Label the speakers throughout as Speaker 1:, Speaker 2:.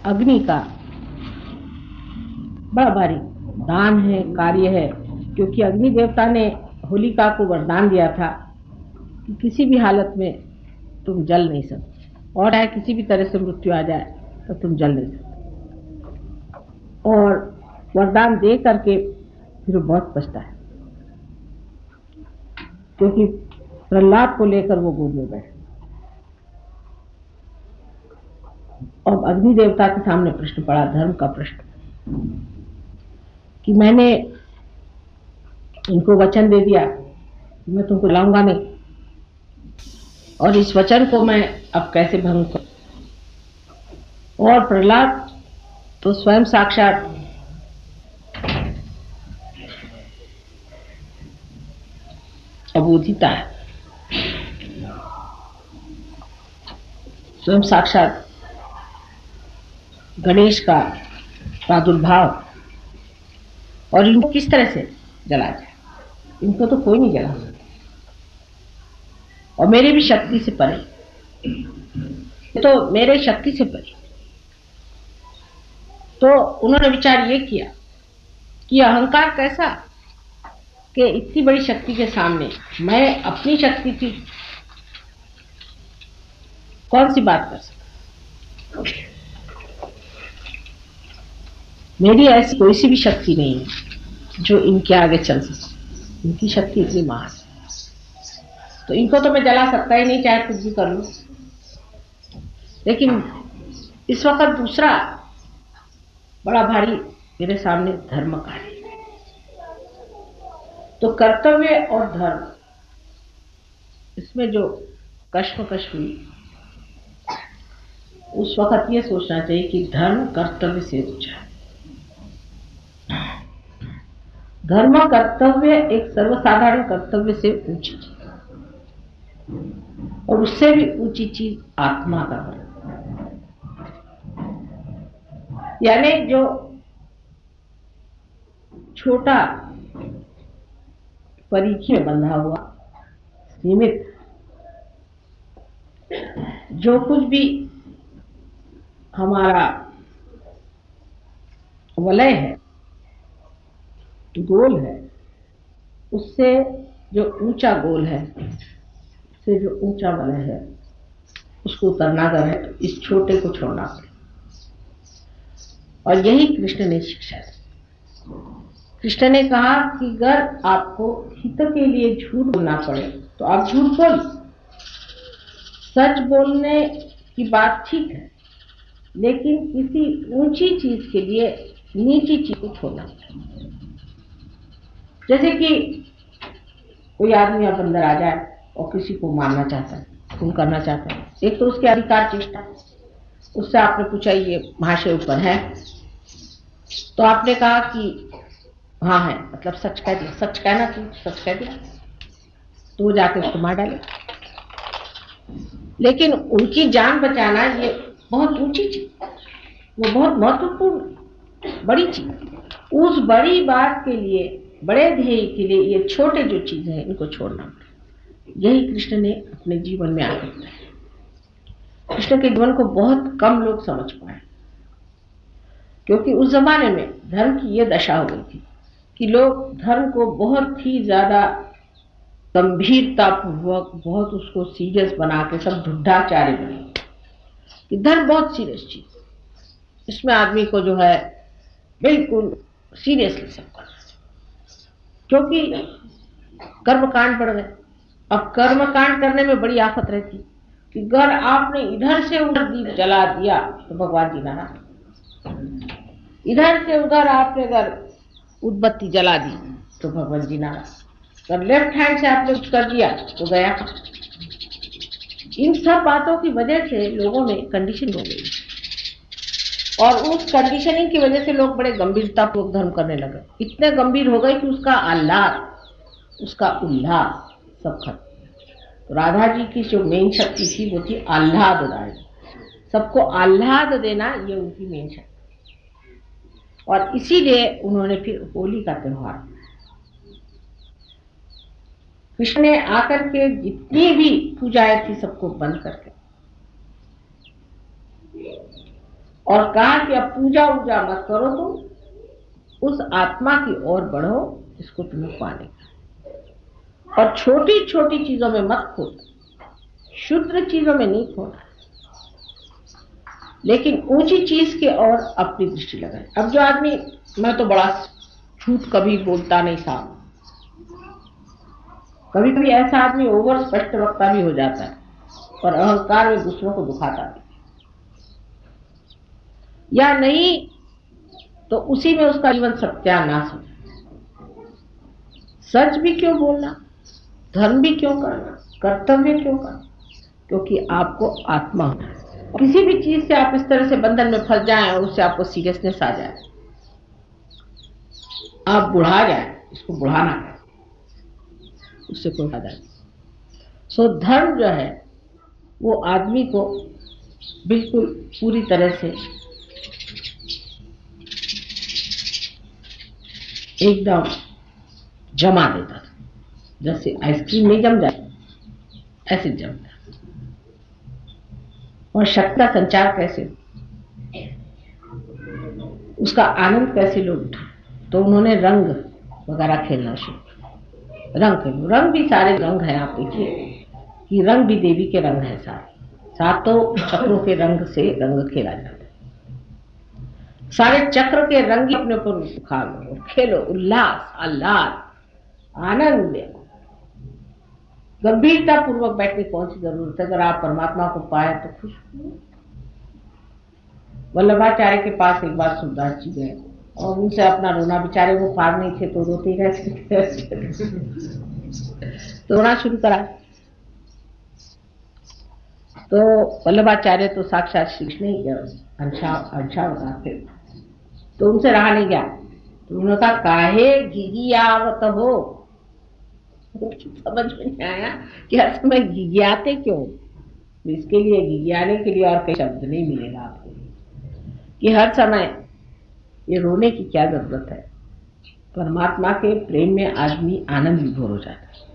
Speaker 1: अग्नि का बड़ा भारी दान है, कार्य है, क्योंकि अग्नि देवता ने होलिका को वरदान दिया था कि किसी भी हालत में तुम जल नहीं सकते, और चाहे किसी भी तरह से मृत्यु आ जाए तो तुम जल नहीं सकते। और वरदान दे करके फिर वो बहुत पछता है, क्योंकि प्रहलाद को लेकर वो गोद में बैठे। और अग्नि देवता के सामने प्रश्न पड़ा, धर्म का प्रश्न, कि मैंने इनको वचन दे दिया कि मैं तुमको लाऊंगा नहीं, और इस वचन को मैं अब कैसे भंग करूं। और प्रहलाद तो स्वयं साक्षात अबोधिता है, स्वयं साक्षात गणेश का प्रादुर्भाव, और इनको किस तरह से जला जाए, इनको तो कोई नहीं जला सकता, और मेरी भी शक्ति से परे, तो मेरे शक्ति से परे। तो उन्होंने विचार ये किया कि अहंकार कैसा कि इतनी बड़ी शक्ति के सामने मैं अपनी शक्ति की कौन सी बात कर सकता। मेरी ऐसी कोई सी भी शक्ति नहीं है जो इनके आगे चल सके, इनकी शक्ति इतनी महान है, तो इनको तो मैं जला सकता ही नहीं, चाहे कुछ भी कर लूं। लेकिन इस वक्त दूसरा बड़ा भारी मेरे सामने धर्म कार्य, तो कर्तव्य और धर्म, इसमें जो कश्मकश हुई, उस वक्त ये सोचना चाहिए कि धर्म कर्तव्य से ऊंचा है। धर्म कर्तव्य एक सर्वसाधारण कर्तव्य से ऊंची चीज, और उससे भी ऊंची चीज आत्मा का बल, यानी जो छोटा परिधि में बंधा हुआ सीमित जो कुछ भी हमारा वलय है, गोल है, उससे जो ऊंचा गोल है, उससे जो ऊंचा वलय है, उसको उतरना कर है, तो इस छोटे को छोड़ना पड़े। और यही कृष्ण ने शिक्षा दी। कृष्ण ने कहा कि अगर आपको हित के लिए झूठ बोलना पड़े तो आप झूठ बोल, सच बोलने की बात ठीक है, लेकिन किसी ऊंची चीज के लिए नीची चीज को छोड़ना पड़े। जैसे कि कोई आदमी अब अंदर आ जाए और किसी को मारना चाहता है, खून करना चाहता है, एक तो उसके अधिकार चेष्टा, उससे आपने पूछा ये महाशय ऊपर है, तो आपने कहा कि हाँ है, मतलब सच कह दिया, सच कहना चाहिए, सच कह दिया, तो वो जाके उसको मार डाले। लेकिन उनकी जान बचाना ये बहुत ऊंची चीज, वो बहुत महत्वपूर्ण बड़ी चीज, उस बड़ी बात के लिए, बड़े ध्येय के लिए ये छोटे जो चीजें हैं इनको छोड़ना पड़े। यही कृष्ण ने अपने जीवन में आगे बताया। कृष्ण के जीवन को बहुत कम लोग समझ पाए, क्योंकि उस जमाने में धर्म की ये दशा हो गई थी कि लोग धर्म को बहुत ही ज्यादा गंभीरता पूर्वक, बहुत उसको सीरियस बना के सब ढुढाचार्य बने कि धर्म बहुत सीरियस चीज, इसमें आदमी को जो है बिल्कुल सीरियसली सब करना, क्योंकि कर्मकांड बढ़ गए। अब कर्मकांड करने में बड़ी आफत रहती कि अगर आपने इधर से उधर दीप जला दिया तो भगवान जी नाराज, इधर से उधर आपने अगर उदबत्ती जला दी तो भगवान जी नाराज, अगर लेफ्ट हैंड से आपने कुछ कर दिया तो गया। इन सब बातों की वजह से लोगों में कंडीशन हो गई, और उस कंडीशनिंग की वजह से लोग बड़े गंभीरतापूर्वक धर्म करने लगे, इतने गंभीर हो गए कि उसका आह्लाद, उसका उल्लास सब खत्म। तो राधा जी की जो मेन शक्ति थी वो थी आह्लाददायी, सबको आह्लाद देना, ये उनकी मेन शक्ति, और इसीलिए उन्होंने फिर होली का त्योहार, कृष्ण ने आकर के जितनी भी पूजाएं थी सबको बंद करके और कहा कि अब पूजा वूजा मत करो, तुम उस आत्मा की ओर बढ़ो, इसको तुम्हें पाने का। और छोटी छोटी चीजों में मत खोना, शुद्र चीजों में नहीं खोना, लेकिन ऊंची चीज के ओर अपनी दृष्टि लगाए। अब जो आदमी, मैं तो बड़ा झूठ कभी बोलता नहीं साहब, कभी कभी ऐसा आदमी ओवर स्पष्ट वक्ता भी हो जाता है और अहंकार में दूसरों को दुखाता भी, या नहीं तो उसी में उसका जीवन सत्यानाश हो। सच भी क्यों बोलना, धर्म भी क्यों करना, कर्तव्य क्यों करना, क्योंकि आपको आत्मा होना है। किसी भी चीज से आप इस तरह से बंधन में फंस जाएं और उससे आपको सीरियसनेस आ जाए, आप बुढ़ा जाए, इसको बुढ़ाना है, उससे कोई फायदा नहीं। सो धर्म जो है वो आदमी को बिल्कुल पूरी तरह से एकदम जमा देता था, जैसे आइसक्रीम में जम जाए ऐसे जमता। और शक्ति का संचार कैसे, उसका आनंद कैसे लोग उठा, तो उन्होंने रंग वगैरह खेलना शुरू। रंग भी सारे रंग हैं, आप देखिए कि रंग भी देवी के रंग है, सातों चक्रों के रंग से रंग खेला जाता है। सारे चक्र के रंग अपने ऊपर उठा लो, खेलो, उल्लास, आह्लाद, आनंद। गंभीरता पूर्वक बैठने की कौन सी जरूरत है, अगर आप परमात्मा को पाए तो खुश। वल्लभाचार्य के पास एक बार सूरदास जी गए और उनसे अपना रोना, बेचारे वो पार नहीं थे तो रोते रहे तो रोना शुरू करा। तो वल्लभाचार्य तो साक्षात श्री कृष्ण ही अंशा बताते, तो उनसे रहा नहीं गया, तो उन्होंने कहा काहे घिघियावत हो। समझ में नहीं आया कि हर समय घिघियाते क्यों। इसके लिए, घिघियाने के लिए और कई शब्द नहीं मिलेगा आपको, कि हर समय ये रोने की क्या जरूरत है। परमात्मा के प्रेम में आदमी आनंद विभोर हो जाता है,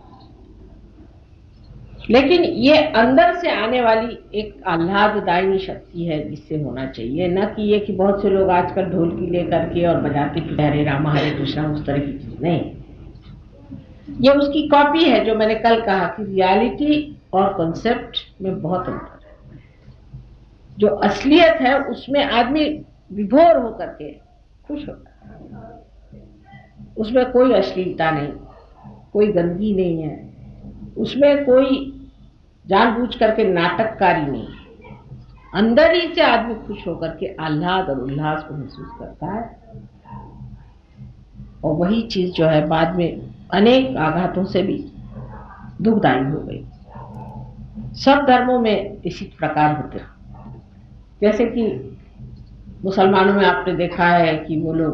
Speaker 1: लेकिन ये अंदर से आने वाली एक आह्लाददायी शक्ति है जिससे होना चाहिए, न कि ये कि बहुत से लोग आजकल ढोलकी लेकर के और बजाते फिरते हरे रामा हरे कृष्णा, उस तरह की चीज नहीं। ये उसकी कॉपी है, जो मैंने कल कहा कि रियलिटी और कॉन्सेप्ट में बहुत अंतर है। जो असलियत है उसमें आदमी विभोर होकर के खुश होता है, उसमें कोई अश्लीलता नहीं, कोई गंदगी नहीं है, उसमें कोई जानबूझ करके नाटककारी नहीं। अंदर ही से आदमी खुश होकर के आह्लाद और उल्लास को महसूस करता है, और वही चीज जो है बाद में अनेक आघातों से भी दुखदायी हो गई। सब धर्मों में इसी प्रकार होते हैं। जैसे कि मुसलमानों में आपने देखा है कि वो लोग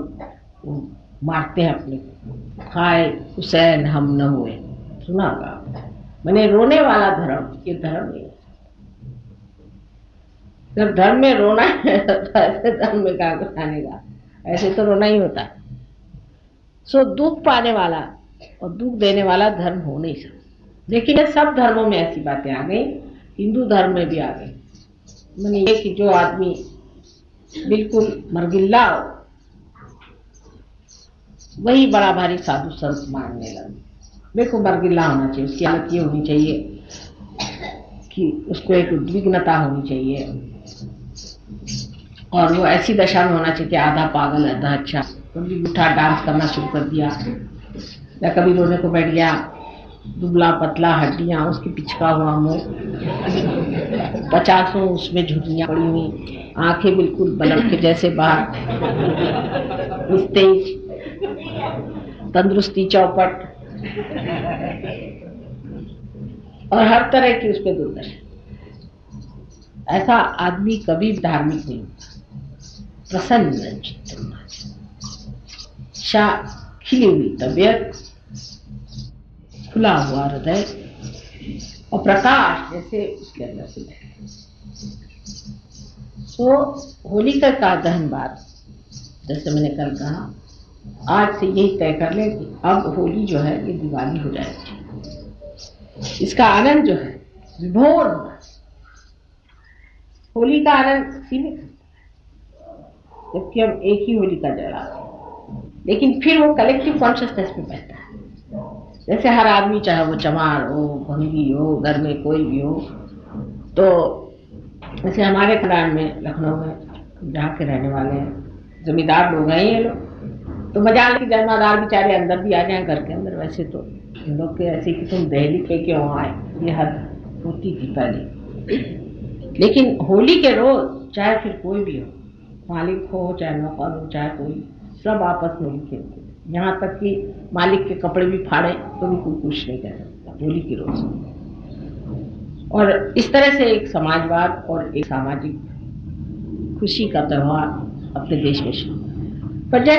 Speaker 1: मारते हैं अपने, खाए हुसैन हम न हुए, सुना होगा। मैंने रोने वाला धर्म, ये धर्म नहीं है। जब धर्म में रोना है तो ऐसे धर्म में कहाँ कुछ आनेगा, ऐसे तो रोना ही होता है। सो दुख पाने वाला और दुख देने वाला धर्म हो नहीं सकता। लेकिन ये सब धर्मों में ऐसी बातें आ गई, हिंदू धर्म में भी आ गई। मैंने ये कि जो आदमी बिल्कुल मरगिल्ला हो वही बड़ा भारी साधु संत मानने लगे। देखो मरगिल्ला होना चाहिए, उसकी हालत ये होनी चाहिए कि उसको एक उद्विग्नता होनी चाहिए, और वो ऐसी दशा में होना चाहिए कि आधा पागल आधा अच्छा। कभी उठा डांस करना शुरू कर दिया, या कभी रोने को बैठ गया, दुबला पतला हड्डियां, उसकी पिचका हुआ मुंह, 50 उसमें झुर्रियां पड़ी हुई, आंखें बिल्कुल बल्ब के जैसे बाहर, तेज, तंदुरुस्ती चौपट, और हर तरह की उस पर दुर्दशा। ऐसा आदमी कभी धार्मिक नहीं होता। प्रसन्न चित्त, खिली हुई तबीयत, खुला हुआ हृदय और प्रकाश जैसे उसके अंदर से है। तो होलिका का दहन बाद, जैसे मैंने कल कहा, आज से यही तय कर ले कि अब होली जो है ये दिवाली हो जाएगी। इसका आनंद जो है विभोर होना। होली का आनंद सीमित, जबकि हम एक ही होलिका जलाते हैं, लेकिन फिर वो कलेक्टिव कॉन्शियसनेस में बहता है। जैसे हर आदमी, चाहे वो चमार हो, भंगी हो, घर में कोई भी हो, तो जैसे हमारे खानदान में लखनऊ में जहाँ के रहने वाले हैं, जमींदार लोग हैं ये लोग, तो मजाल की जमादार बेचारे अंदर भी आ जाए घर के अंदर। वैसे तो इन लोग के ऐसे कि तुम दहली पे क्यों आए, ये हद होती थी पहले। लेकिन होली के रोज चाहे फिर कोई भी हो, मालिक हो चाहे नौकर हो चाहे कोई, सब आपस में होली खेलते, यहाँ तक कि मालिक के कपड़े भी फाड़े तो भी कोई कुछ नहीं कर सकता होली के रोज। और इस तरह से एक समाजवाद और एक सामाजिक खुशी का त्यौहार अपने देश में शुरू। पर जैसे